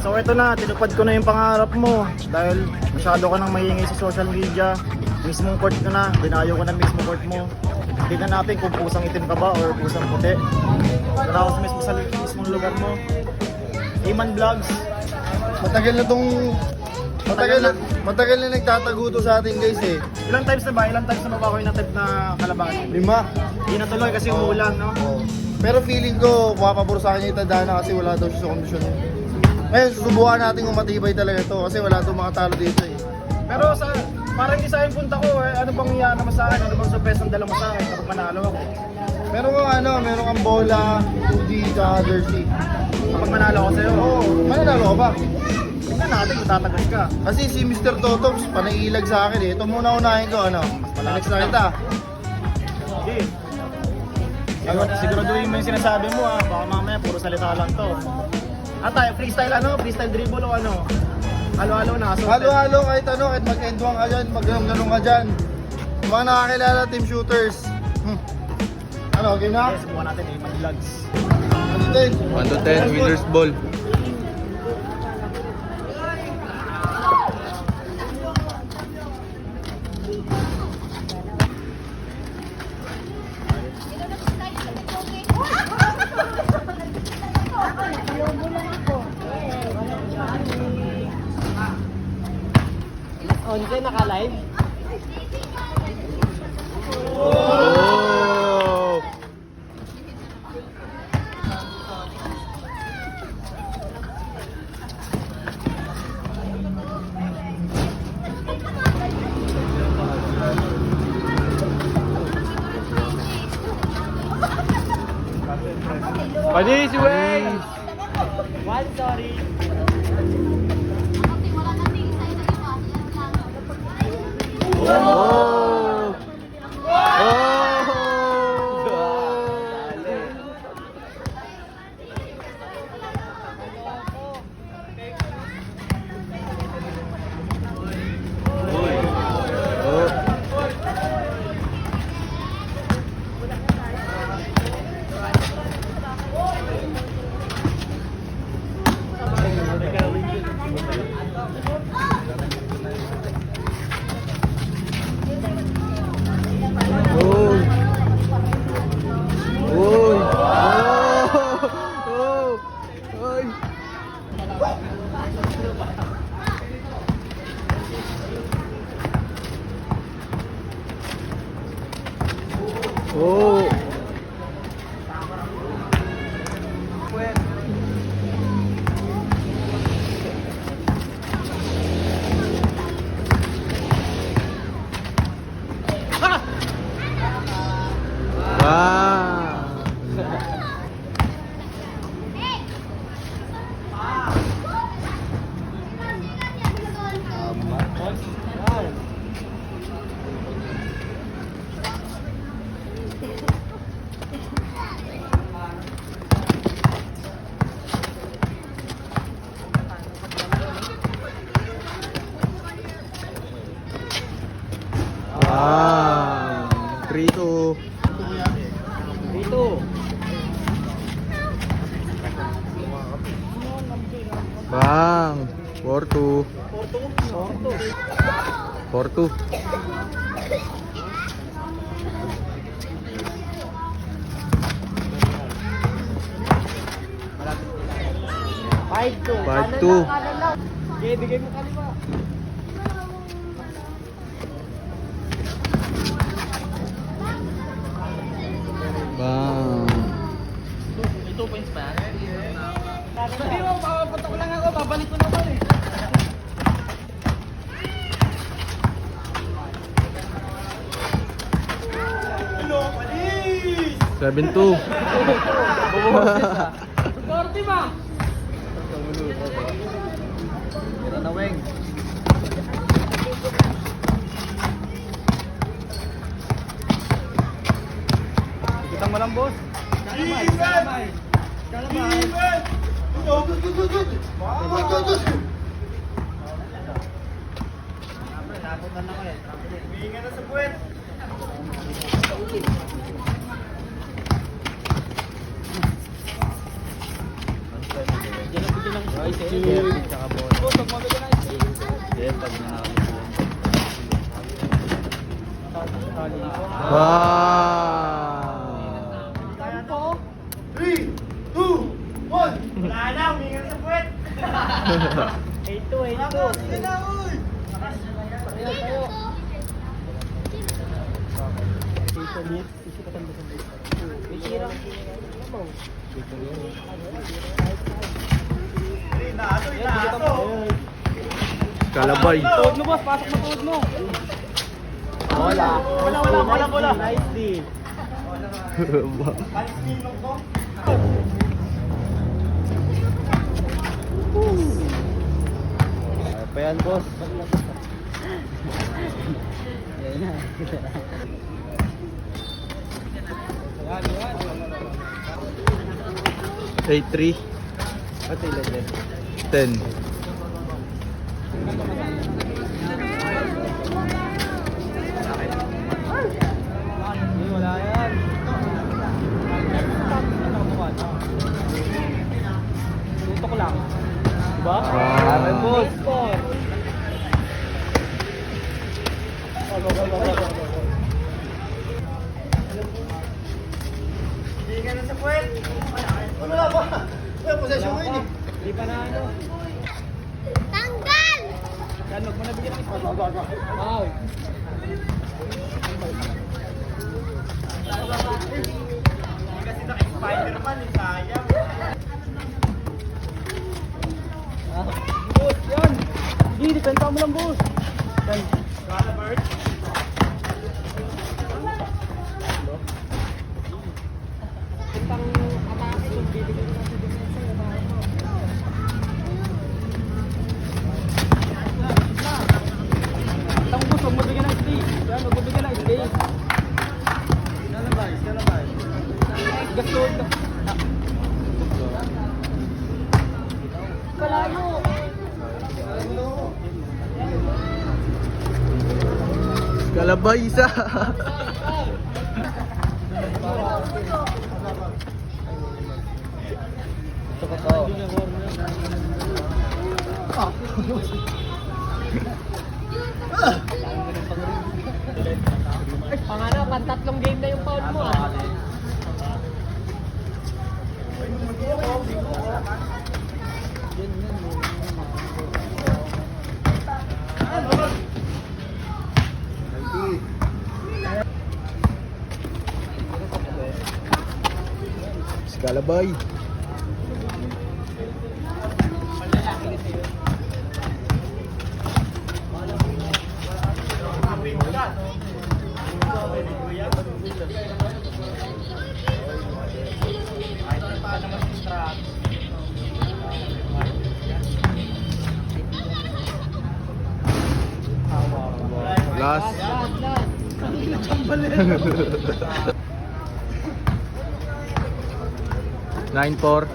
So ito na, tinupad ko na yung pangarap mo. Dahil masyado ka nang maingay sa social media. Mismong court ko na, dinayo ko na mismo court mo. Tignan natin kung pusang itim ka ba or pusang puti. Tara ako sa mismong lugar mo. Iman Vlogs. Matagal na nagtatago to sa atin guys eh. Ilang times na ba? Ilang times na ba ako yung type na kalabakan? 5. Hindi natuloy kasi umulan, no? Oo. Pero feeling ko, pumapabor sa akin yung Tadhana kasi wala daw siya sa kondisyon. Ngayon, susubukan natin kung matibay talaga to kasi wala daw mga talo dito eh. Pero para hindi sa akin punta ko, ano bang iyan naman sa akin? Ano bang surprise ang dala mo sa akin kapag manalo ako? Meron kang bola, 2D, tsaka jersey. Kapag manalo ako sa'yo, Oo, mananalo ka ba? tingnan natin kung tatagal ka. Kasi si Mr. Totops, panailag sa akin eh. Ito muna unahin ko, ano? Alex na kita. Sige. Siguraduhin mo yung sinasabi mo baka mamaya puro salita lang to. Tayo, freestyle freestyle dribble o ano? Halo-halo na. Halo-halo kahit ano, kahit mag-endwang ka dyan, mag-ganong ka dyan. Yung mga nakakilala, team shooters. Ano, game na? Yes, subukan natin Iman Vlogs. Ano din? 1 to 10, winner's ball. Onse, naka-live? Oh! Panis, Waze! One, sorry. Oh! Oh! Wow! Wow! 3-2. Dito. Bang! 4-2. 4-2. 5-2. Okay, bigay mo kaliwa. Bang! May 2 points pa. Sabi mo, papatok lang ako, babalik ko naman eh. Hello, palis! 7-2. Dorty ba? Tira na, Weng. Kitang mo lang, boss. Kalamay, kalamay. Kalamay. Napuntan na ko eh. Huminga na sa puwet. Diyan ang bigyan ng voice eh. Wow! 3, 2, 1! Wala na, humingan sa puwet. 8-2, 8-2. Kalabay. Tuhod mo, boss. Pasok mo tuhod mo. Wala. Nice deal. Pa yan, boss. Eight, 3. 10. Wala yan. Tutok lang. Diba? Ah. Boss. Hindi ka na sa puwet. Ano na ba? Ay, possession mo yun eh. Hindi pa na ano. Tanggal! Yan, huwag mo na bigyan ng spot. Wow. Kasi naka-Spider-Man, sayang. Boss, yan. Hindi, dependa mo lang, boss. Yan. Kala, Bert. Pang atake kung bibigyan mo sa depensa yung mga mo. Ang boss, huwag mo bigyan ng space. Yan, huwag mo bigyan ng space. Lalabay. Gasto. Kalayo! Kalabay isa. Pangano, pantatlong game na yung foul mo ah. Kalabay. Last. 9-4.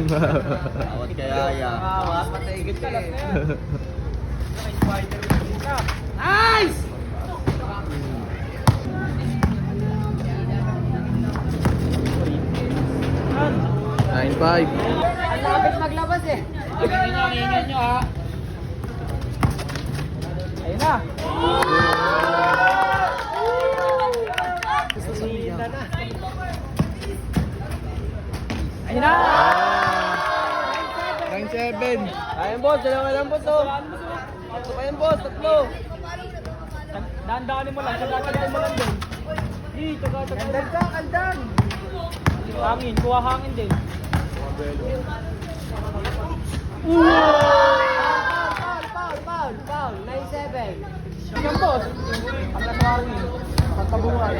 Awat kaya yan. Patigit ka lang. Nice! 9-5. Ang lapit maglabas eh. Ingin nyo ha. Ayun na. Ayun na. 9-7. Ayun boss, dalawa lang boss oh. Tatlo pa yan boss, tatlo. Dahan-dahanin mo lang, dahan-dahanin mo lang din. Kandal ka, kandal. Hangin, kuha hangin din. Foul. 9-7. Yan boss. Ang laswarin. Pagkabuhay.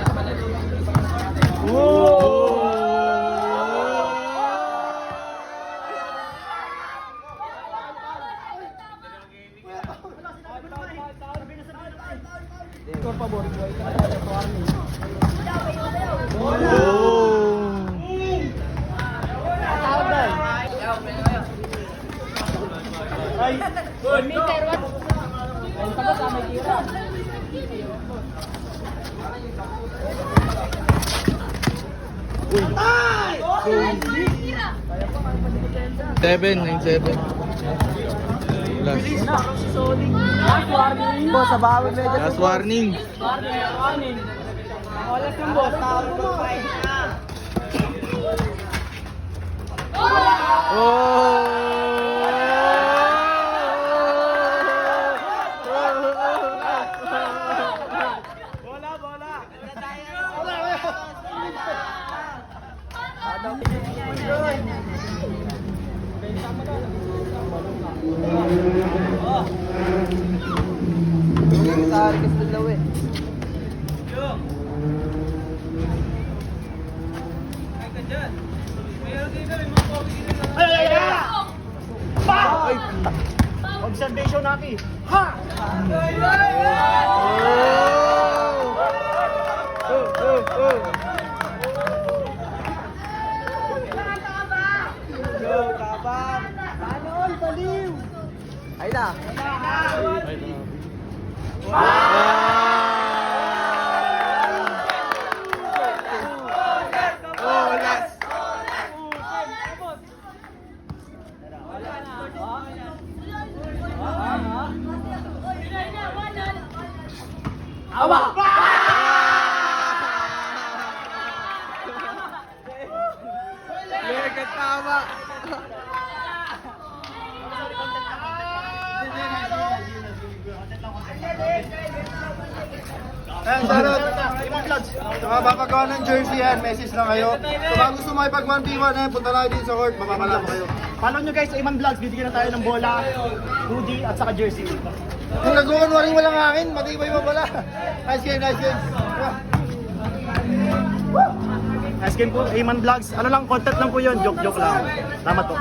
Score pabor. Tawag doon. Ay, Meter, what? ayun ka ba sa may tira? Kaya pa, kaya pa dito 9-7. Last. Last warning. Boss, sa bawal medyo. Last warning. Warning. Olas ng boss. Tawag mo. Observation natin. Ay na. Tama. Ayan, shoutout. Sa mga papagawa ng jersey yan, message lang kayo. Sa mga gusto makipag 1v1 eh, punta lang kayo dito sa court, mapapala ko kayo. Follow nyo guys sa Iman Vlogs, bibigyan na tayo ng bola, hoodie at saka jersey. Kung nag-1-1 walang akin, matibay pa pala. Nice game, nice game. Nice game po, Iman Vlogs. Ano lang, content lang po yun, joke lang. Salamat po.